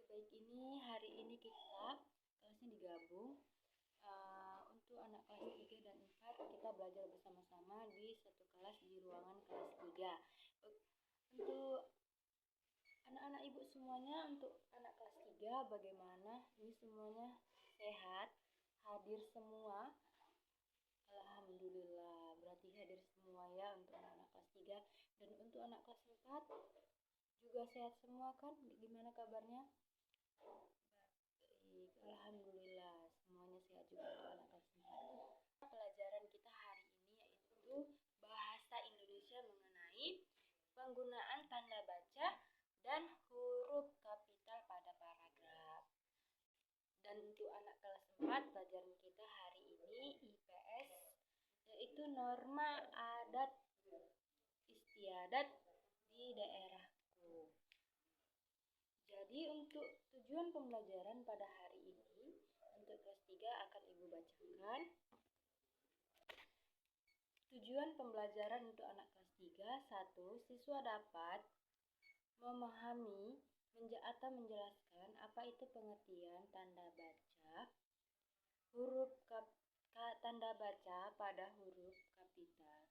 Baik, hari ini kita kelasnya digabung. Untuk anak kelas 3 dan 4 kita belajar bersama-sama di satu kelas di ruangan kelas 3. Untuk anak-anak ibu semuanya, untuk anak kelas 3 bagaimana? Ini semuanya sehat, hadir semua. Alhamdulillah, berarti hadir semua ya untuk anak-anak kelas 3. Dan untuk anak kelas 4 juga sehat semua kan? Gimana kabarnya? Baik, alhamdulillah semuanya sehat juga untuk anak kelas 4. Pelajaran kita hari ini yaitu bahasa Indonesia mengenai penggunaan tanda baca dan huruf kapital pada paragraf. Dan untuk anak kelas 4 pelajaran kita hari ini IPS yaitu norma adat istiadat di daerahku. Jadi untuk tujuan pembelajaran pada hari ini untuk kelas 3 akan Ibu bacakan. Tujuan pembelajaran untuk anak kelas 3, 1. Siswa dapat memahami atau menjelaskan apa itu pengertian tanda baca, tanda baca pada huruf kapital,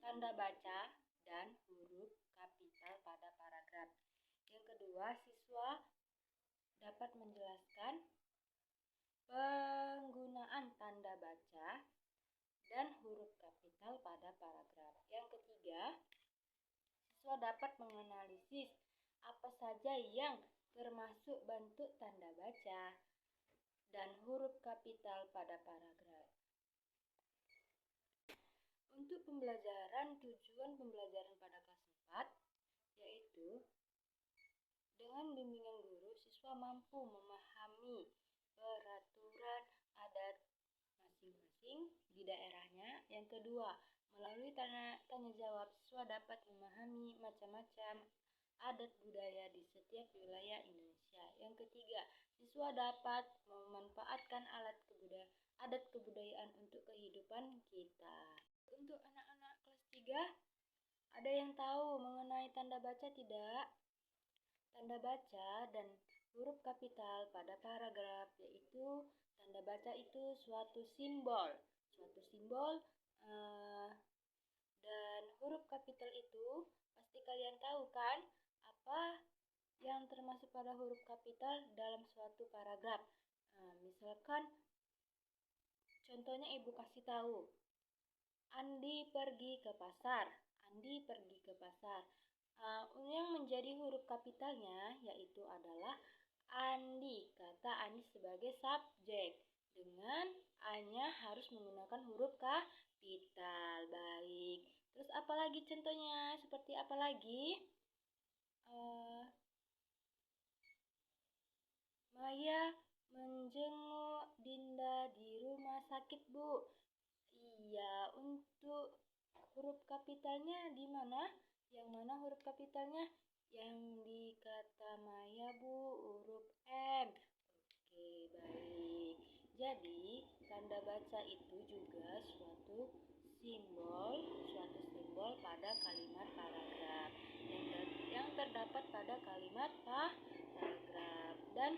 tanda baca dan huruf kapital pada paragraf. Yang kedua, siswa dapat menjelaskan penggunaan tanda baca dan huruf kapital pada paragraf. Yang ketiga, siswa dapat menganalisis apa saja yang termasuk bentuk tanda baca dan huruf kapital pada paragraf. Untuk pembelajaran, tujuan pembelajaran pada kelas 4 yaitu dengan bimbingan guru, siswa mampu memahami peraturan adat masing-masing di daerahnya. Yang kedua, melalui tanya jawab, siswa dapat memahami macam-macam adat budaya di setiap wilayah Indonesia. Yang ketiga, siswa dapat memanfaatkan adat kebudayaan untuk kehidupan kita. Untuk anak-anak kelas 3, ada yang tahu mengenai tanda baca tidak? Tanda baca dan huruf kapital pada paragraf, yaitu tanda baca itu suatu simbol dan huruf kapital itu pasti kalian tahu kan apa yang termasuk pada huruf kapital dalam suatu paragraf. Misalkan contohnya Ibu kasih tahu, Andi pergi ke pasar. Yang menjadi huruf kapitalnya yaitu adalah Andi. Kata Andi sebagai subjek. Dengan A-nya harus menggunakan huruf kapital. Baik. Terus apalagi contohnya? Seperti apa lagi? Maya menjenguk Dinda di rumah sakit, Bu. Iya, untuk huruf kapitalnya di mana? Yang mana huruf kapitalnya? Yang di kata Maya, Bu, huruf M. Oke, baik. Jadi, tanda baca itu juga suatu simbol pada kalimat paragraf yang terdapat pada kalimat paragraf. Dan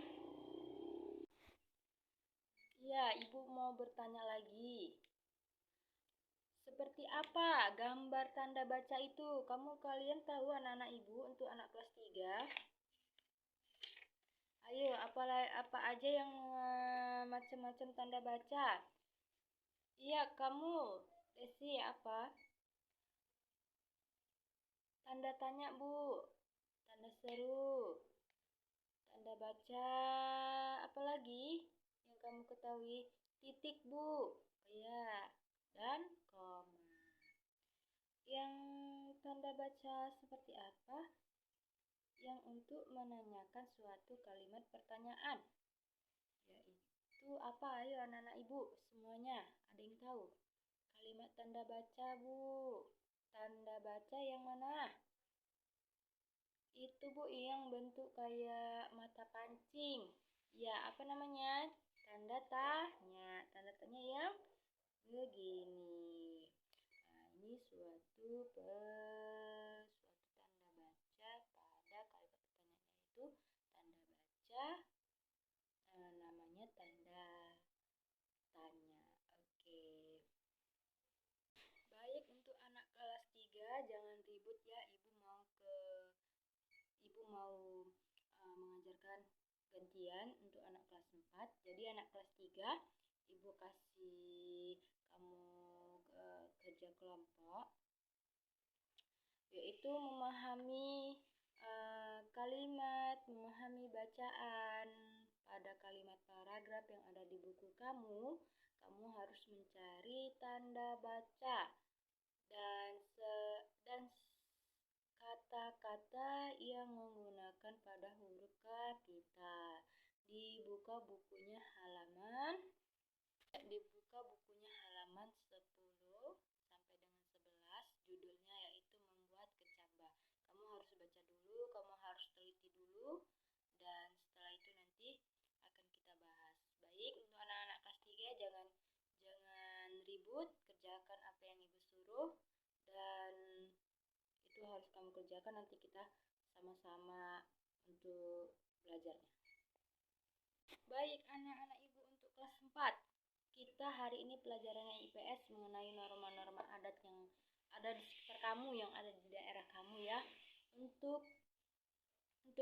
ya, Ibu mau bertanya lagi. Seperti apa gambar tanda baca itu? Kalian tahu anak-anak Ibu untuk anak kelas 3? Ayo, apa aja yang macam-macam tanda baca? Iya, kamu, Desi, apa? Tanda tanya, Bu. Tanda seru. Tanda baca apa lagi yang kamu ketahui? Titik, Bu. Iya, dan koma. Yang tanda baca seperti apa? Yang untuk menanyakan suatu kalimat pertanyaan, yaitu apa? Ayo anak-anak Ibu semuanya, ada yang tahu? Kalimat tanda baca, Bu. Tanda baca yang mana? Itu, Bu, yang bentuk kayak mata pancing. Ya, apa namanya? Tanda tanya. Tanda tanya yang begini. Nah, ini suatu tanda baca pada kalimat pertanyaannya itu tanda baca. gantian untuk anak kelas 4. Jadi anak kelas 3 Ibu kasih kamu kerja kelompok, yaitu memahami kalimat, memahami bacaan pada kalimat paragraf yang ada di buku kamu. Kamu harus mencari tanda baca dan kata-kata yang menggunakan pada huruf kapital. Dibuka bukunya halaman 10 sampai dengan 11. Judulnya yaitu membuat kecambah. Kamu harus baca dulu, kamu harus teliti dulu, dan setelah itu nanti akan kita bahas. Baik, untuk anak-anak kelas 3 jangan ribut, kerjakan apa yang Ibu suruh, dan itu harus kamu kerjakan. Nanti kita sama-sama untuk belajarnya. Baik anak-anak Ibu, untuk kelas 4 kita hari ini pelajarannya IPS mengenai norma-norma adat yang ada di sekitar kamu, yang ada di daerah kamu ya. Untuk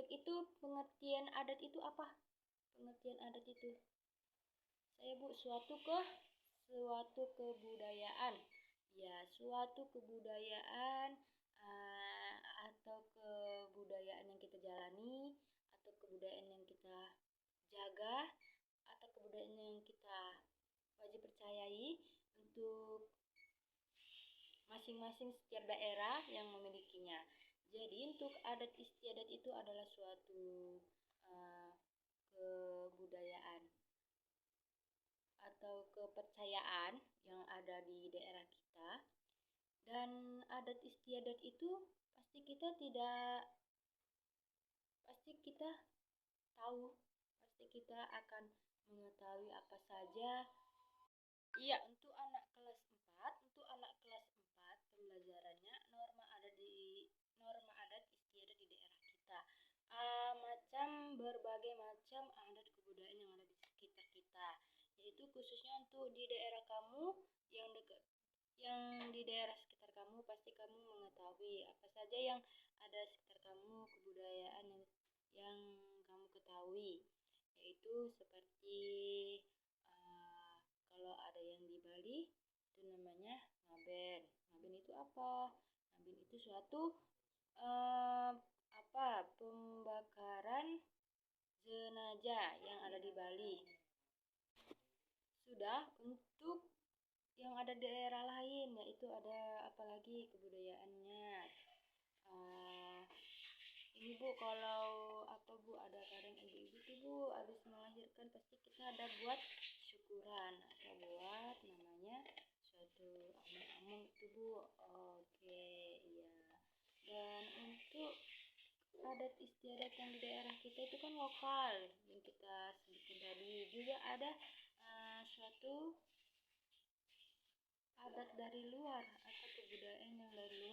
itu pengertian adat itu apa? Pengertian adat itu suatu kebudayaan. Ya, suatu kebudayaan atau kebudayaan yang kita jalani, atau kebudayaan yang kita jaga, atau kebudayaan yang kita wajib percayai untuk masing-masing setiap daerah yang memilikinya. Jadi untuk adat istiadat itu adalah suatu kebudayaan atau kepercayaan yang ada di daerah kita. Dan adat istiadat itu pasti kita tahu, pasti kita akan mengetahui apa saja. Iya, untuk anak kelas 4 pembelajarannya norma adat istiadat di daerah kita. Berbagai macam adat kebudayaan yang ada di sekitar kita, yaitu khususnya untuk di daerah kamu yang di daerah sekitar kamu, pasti kamu mengetahui apa saja yang ada di sekitar kamu, kebudayaan yang kamu ketahui, yaitu seperti kalau ada yang di Bali itu namanya ngaben. Ngaben itu apa? Ngaben itu suatu pembakaran jenazah yang ada di Bali. Sudah. Untuk yang ada di daerah lain, yaitu ada apalagi kebudayaannya. Ini Bu, kalau ada kadang ibu-ibu tuh Bu habis melahirkan pasti kita ada buat syukuran atau buat namanya suatu amung-amung itu Bu. Oke, iya. Dan untuk adat istiadat yang di daerah kita itu kan lokal, yang kita sebutkan tadi. Juga ada suatu adat dari luar atau kebudayaan yang dari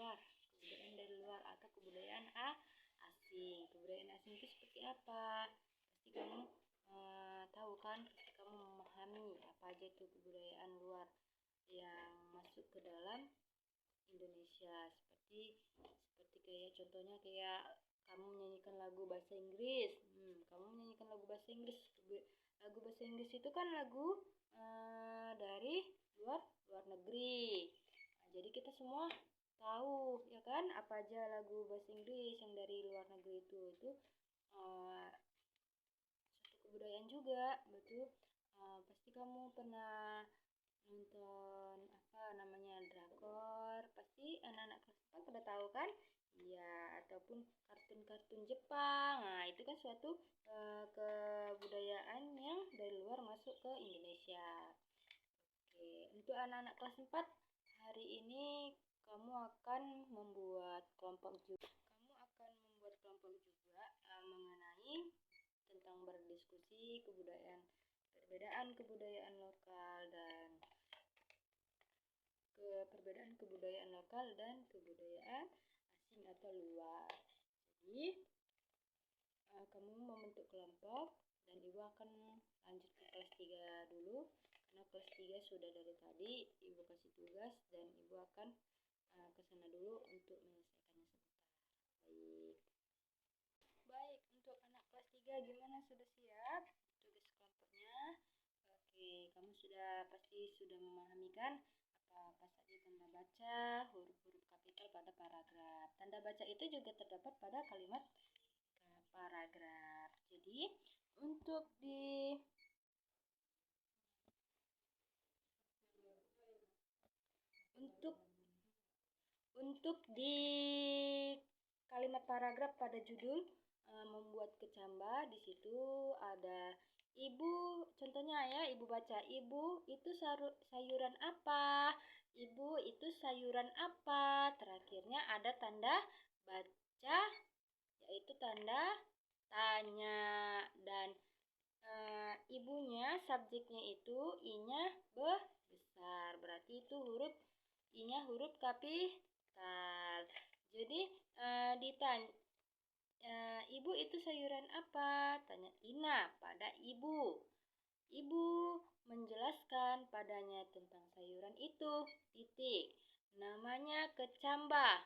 luar, atau kebudayaan asing. Kebudayaan asing itu seperti apa? Pasti kamu tahu kan? Pasti kamu memahami apa aja itu kebudayaan luar yang masuk ke dalam Indonesia. Seperti kayak contohnya kayak kamu menyanyikan lagu bahasa Inggris. Lagu bahasa Inggris itu kan lagu dari luar negeri. Nah, jadi kita semua tahu ya kan apa aja lagu bahasa Inggris yang dari luar negeri itu suatu kebudayaan juga, betul. Pasti kamu pernah nonton drakor, pasti anak-anak kelas 4 pada tahu kan? Iya, ataupun kartun-kartun Jepang. Nah, itu kan suatu kebudayaan yang dari luar masuk ke Indonesia. Oke, untuk anak-anak kelas 4 hari ini kamu akan membuat kelompok juga. Mengenai tentang berdiskusi perbedaan kebudayaan lokal dan perbedaan kebudayaan lokal dan kebudayaan asing atau luar. Jadi kamu membentuk kelompok dan Ibu akan lanjut ke kelas 3 dulu, karena kelas 3 sudah dari tadi Ibu kasih tugas dan Ibu akan ke sana dulu untuk menyelesaikannya sebentar. Baik, untuk anak kelas 3 3 gimana, sudah siap tugas kelompoknya? Oke, kamu pasti sudah memahami kan apa saja tanda baca, huruf-huruf kapital pada paragraf. Tanda baca itu juga terdapat pada kalimat paragraf. Jadi, untuk di untuk untuk di kalimat paragraf pada judul membuat kecamba, di situ ada ibu, contohnya ya, ibu baca, ibu itu sayuran apa? Ibu itu sayuran apa? Terakhirnya ada tanda baca, yaitu tanda tanya, dan ibunya, subjeknya itu i-nya besar, berarti itu i-nya huruf kapital. Jadi ditanya, ibu itu sayuran apa? Tanya Ina pada ibu. Ibu menjelaskan padanya tentang sayuran itu. Titik. Namanya kecamba.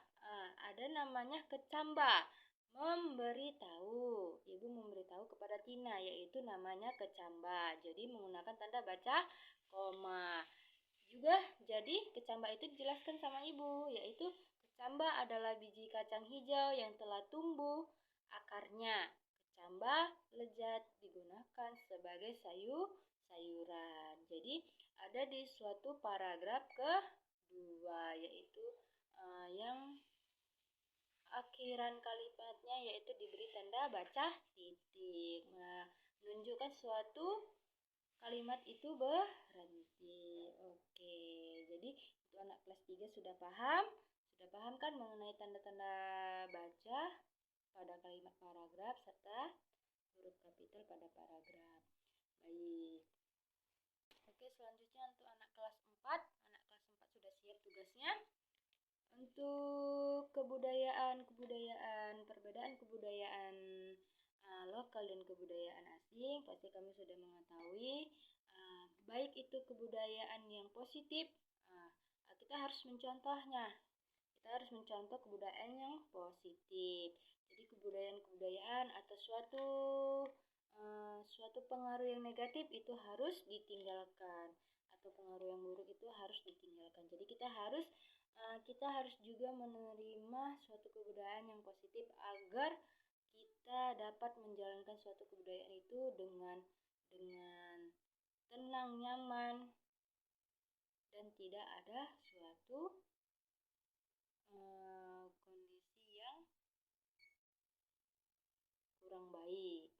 Ada namanya kecamba. Memberitahu. Ibu memberitahu kepada Tina, yaitu namanya kecamba. Jadi menggunakan tanda baca koma. Juga jadi kecamba itu dijelaskan sama ibu, yaitu kecamba adalah biji kacang hijau yang telah tumbuh akarnya. Kecamba lezat digunakan sebagai sayuran. Jadi ada di suatu paragraf kedua, yaitu yang akhiran kalimatnya yaitu diberi tanda baca titik. Menunjukkan suatu kalimat itu berhenti. Oke, jadi untuk anak kelas 3 sudah paham? Sudah paham kan mengenai tanda-tanda baca pada kalimat paragraf serta huruf kapital pada paragraf. Baik. Oke, selanjutnya untuk anak kelas 4. Anak kelas 4 sudah siap tugasnya. Untuk perbedaan kebudayaan lokal dan kebudayaan asing, pasti kami sudah mengetahui. Baik itu kebudayaan yang positif, kita harus mencontohnya. Kita harus mencontoh kebudayaan yang positif. Jadi kebudayaan atau suatu pengaruh yang negatif itu harus ditinggalkan, atau pengaruh yang buruk itu harus ditinggalkan. Jadi kita harus juga menerima suatu kebudayaan yang positif agar kita dapat menjalankan suatu kebudayaan itu dengan tenang, nyaman, dan tidak ada suatu kondisi yang kurang baik.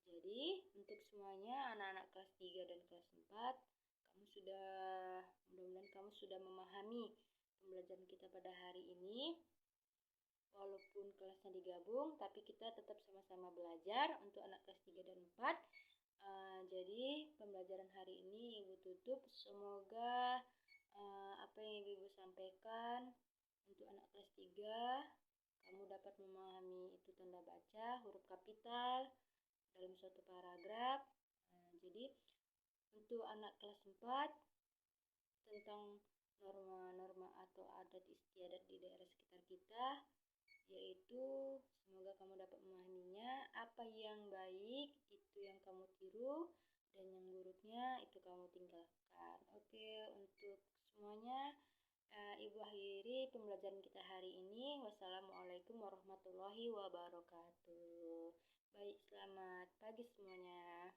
Jadi untuk semuanya anak-anak kelas 3 dan kelas 4, mudah-mudahan kamu sudah memahami pembelajaran kita pada hari ini. Walaupun kelasnya digabung, tapi kita tetap sama-sama belajar untuk anak kelas 3 dan 4. Jadi pembelajaran hari ini Ibu tutup. Semoga apa yang Ibu sampaikan untuk anak kelas 3 kamu dapat memahami itu tanda baca, huruf kapital dalam suatu paragraf. Jadi untuk anak kelas 4 tentang norma-norma atau adat istiadat di daerah sekitar kita, yaitu semoga kamu dapat memahaminya. Apa yang baik itu yang kamu tiru, dan yang buruknya itu kamu tinggalkan. Oke, untuk semuanya Ibu akhiri pembelajaran kita hari ini. Wassalamualaikum warahmatullahi wabarakatuh. Baik, selamat pagi semuanya.